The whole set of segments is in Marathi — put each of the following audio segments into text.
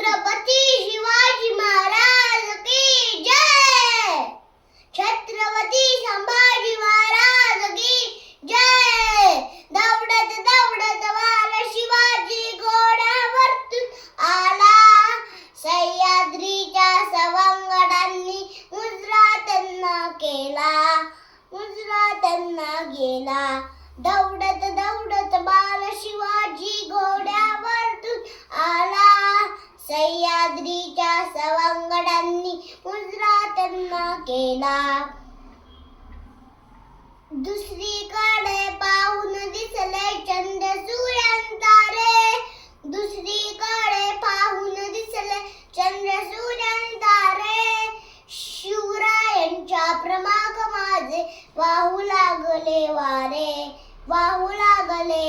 छत्रपती शिवाजी महाराज की जय. छत्रपती संभाजी महाराज की जय. दौडत दौडत बाल शिवाजी घोड्यावरतून आला. सह्याद्रीच्या सवंगडांनी मुजरा त्यांना केला. गेला. दौडत दौडत बाल शिवाजी घोड्यावरतून आला. सह्याद्रीच्या सवंगडांनी मुजरा त्यांना केला. दुसरीकडे पाहून दिसले चंद्र सूर्यांतारे. दुसरीकडे पाहून दिसले चंद्र सूर्यांतारे. शिवरायांच्या प्रमाग माझे वाहू लागले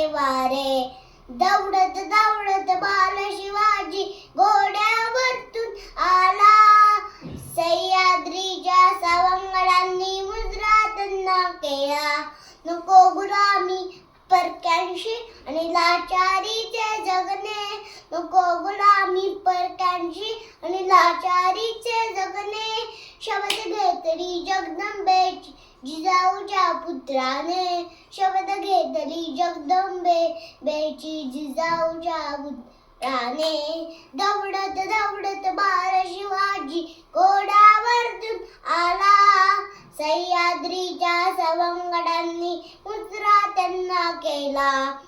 वारे. दौडत दौडत बाल शिवाजी घोड्यावरतून आला. सह्याद्रीच्या सवंगडांनी मुजरा त्यांना केला. नको गुलामी परक्यांशी आणि लाचारीचे जगणे. नको गुलामी परक्यांशी आणि लाचारीचे जगणे. शपथ घेतली जगदंबेची जिजाऊच्या पुत्राने. शपथ घेतली जगदंबेची जिजाऊच्या पुत्राने. दौडत दौडत बाल शिवाजी घोड्यावरतून आला. सह्याद्रीच्या सवंगडांनी मुजरा त्यांना केला.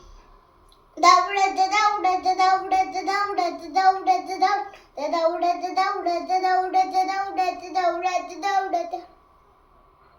दौडत दौडत दौडत दौडत दौडत दौडत दौडत दौडत दौडत दौडत दौडत दौडत